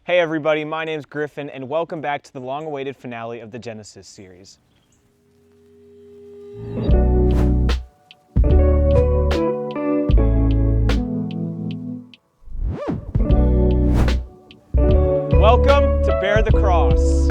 Hey everybody, my name's Griffin and welcome back to the long-awaited finale of the Genesis series. Welcome to Bear the Cross.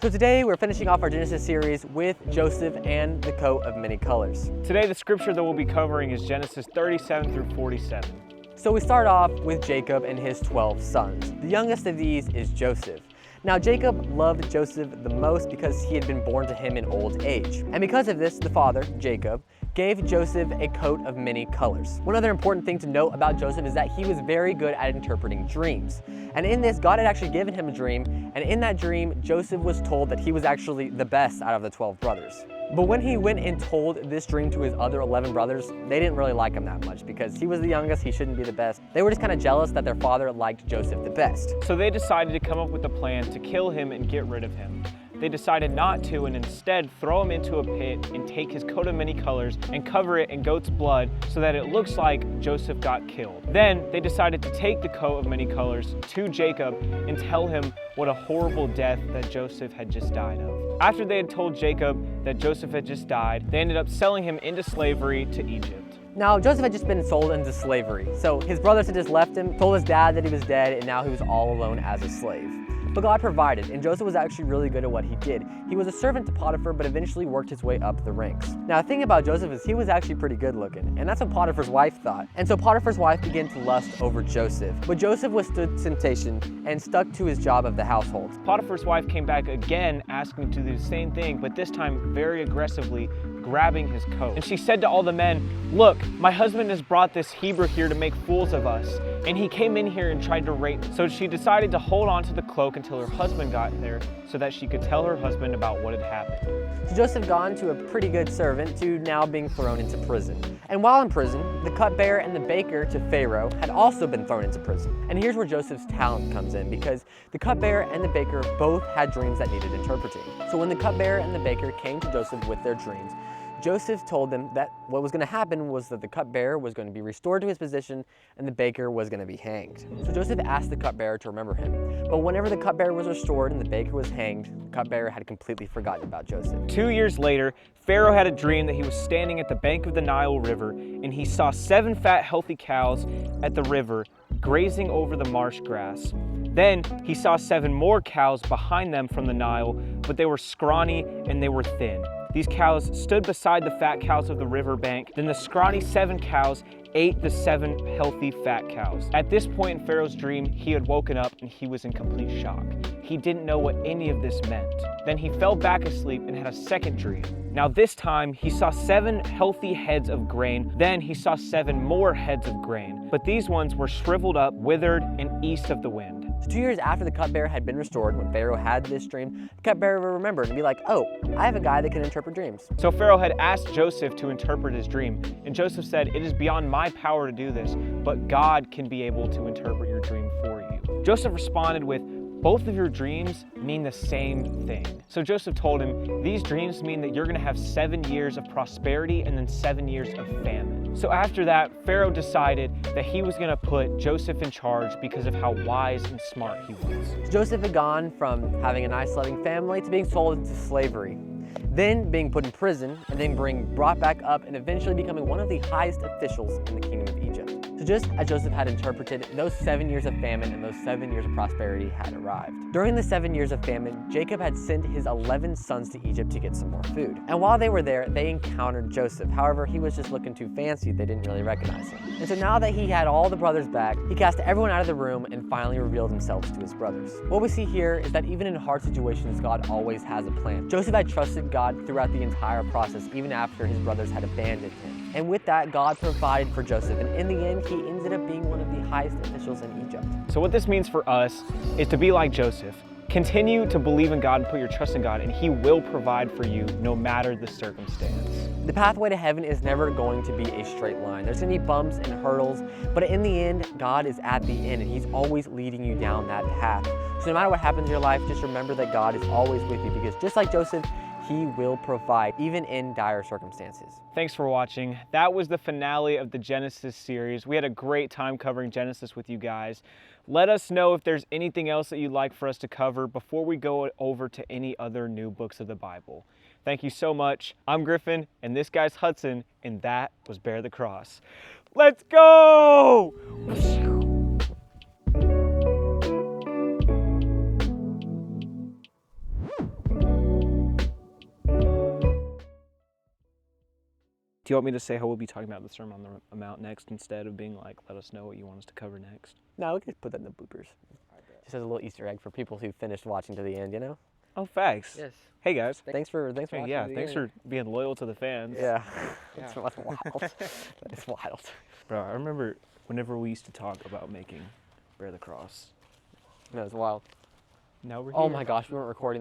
So today we're finishing off our Genesis series with Joseph and the coat of many colors. Today the scripture that we'll be covering is Genesis 37 through 47. So we start off with Jacob and his 12 sons. The youngest of these is Joseph. Now Jacob loved Joseph the most because he had been born to him in old age. And because of this, the father, Jacob, gave Joseph a coat of many colors. One other important thing to note about Joseph is that he was very good at interpreting dreams. And in this, God had actually given him a dream, and in that dream, Joseph was told that he was actually the best out of the 12 brothers. But when he went and told this dream to his other 11 brothers, they didn't really like him that much because he was the youngest, he shouldn't be the best. They were just kind of jealous that their father liked Joseph the best. So they decided to come up with a plan to kill him and get rid of him. They decided not to and instead throw him into a pit and take his coat of many colors and cover it in goat's blood so that it looks like Joseph got killed. Then they decided to take the coat of many colors to Jacob and tell him what a horrible death that Joseph had just died of. After they had told Jacob that Joseph had just died, they ended up selling him into slavery to Egypt. Now, Joseph had just been sold into slavery, so his brothers had just left him, told his dad that he was dead, and now he was all alone as a slave. But God provided, and Joseph was actually really good at what he did. He was a servant to Potiphar, but eventually worked his way up the ranks. Now, the thing about Joseph is he was actually pretty good looking, and that's what Potiphar's wife thought. And so Potiphar's wife began to lust over Joseph. But Joseph withstood temptation and stuck to his job of the household. Potiphar's wife came back again asking to do the same thing, but this time very aggressively, grabbing his coat. And she said to all the men, "Look, my husband has brought this Hebrew here to make fools of us, and he came in here and tried to rape me." So she decided to hold on to the cloak until her husband got there so that she could tell her husband about what had happened. So Joseph gone to a pretty good servant to now being thrown into prison. And while in prison, the cupbearer and the baker to Pharaoh had also been thrown into prison. And here's where Joseph's talent comes in, because the cupbearer and the baker both had dreams that needed interpreting. So when the cupbearer and the baker came to Joseph with their dreams, Joseph told them that what was going to happen was that the cupbearer was going to be restored to his position and the baker was going to be hanged. So Joseph asked the cupbearer to remember him. But whenever the cupbearer was restored and the baker was hanged, the cupbearer had completely forgotten about Joseph. 2 years later, Pharaoh had a dream that he was standing at the bank of the Nile River and he saw 7 fat, healthy cows at the river grazing over the marsh grass. Then he saw 7 more cows behind them from the Nile, but they were scrawny and they were thin. These cows stood beside the fat cows of the riverbank. Then the scrawny 7 cows ate the 7 healthy fat cows. At this point in Pharaoh's dream, he had woken up and he was in complete shock. He didn't know what any of this meant. Then he fell back asleep and had a second dream. Now this time, he saw 7 healthy heads of grain. Then he saw 7 more heads of grain. But these ones were shriveled up, withered, and east of the wind. So 2 years after the cupbearer had been restored, when Pharaoh had this dream, the cupbearer would remember and be like, "Oh, I have a guy that can interpret dreams." So Pharaoh had asked Joseph to interpret his dream, and Joseph said, "It is beyond my power to do this, but God can be able to interpret your dream for you." Joseph responded with, "Both of your dreams mean the same thing." So Joseph told him, "These dreams mean that you're going to have 7 years of prosperity and then 7 years of famine." So after that, Pharaoh decided that he was going to put Joseph in charge because of how wise and smart he was. Joseph had gone from having a nice loving family to being sold into slavery, then being put in prison, and then being brought back up and eventually becoming one of the highest officials in the kingdom of Egypt. So just as Joseph had interpreted, those 7 years of famine and those 7 years of prosperity had arrived. During the 7 years of famine, Jacob had sent his 11 sons to Egypt to get some more food. And while they were there, they encountered Joseph. However, he was just looking too fancy, they didn't really recognize him. And so now that he had all the brothers back, he cast everyone out of the room and finally revealed himself to his brothers. What we see here is that even in hard situations, God always has a plan. Joseph had trusted God throughout the entire process, even after his brothers had abandoned him. And with that, God provided for Joseph, and in the end, he ended up being one of the highest officials in Egypt. So what this means for us is to be like Joseph. Continue to believe in God and put your trust in God, and He will provide for you no matter the circumstance. The pathway to heaven is never going to be a straight line. There's going to be bumps and hurdles, but in the end, God is at the end, and He's always leading you down that path. So no matter what happens in your life, just remember that God is always with you, because just like Joseph, He will provide, even in dire circumstances. Thanks for watching. That was the finale of the Genesis series. We had a great time covering Genesis with you guys. Let us know if there's anything else that you'd like for us to cover before we go over to any other new books of the Bible. Thank you so much. I'm Griffin, and this guy's Hudson, and that was Bear the Cross. Let's go! Do you want me to say how we'll be talking about the Sermon on the Mount next instead of being like, let us know what you want us to cover next? No, we could put that in the bloopers. Just as a little Easter egg for people who finished watching to the end, you know? Oh, facts. Yes. Hey, guys. Thanks for Hey, watching. yeah, to the thanks end. for being loyal to the fans. Yeah. That's wild. That's wild. Bro, I remember whenever we used to talk about making Bear the Cross. No, it's wild. Now we're here. Oh my gosh, we weren't recording that.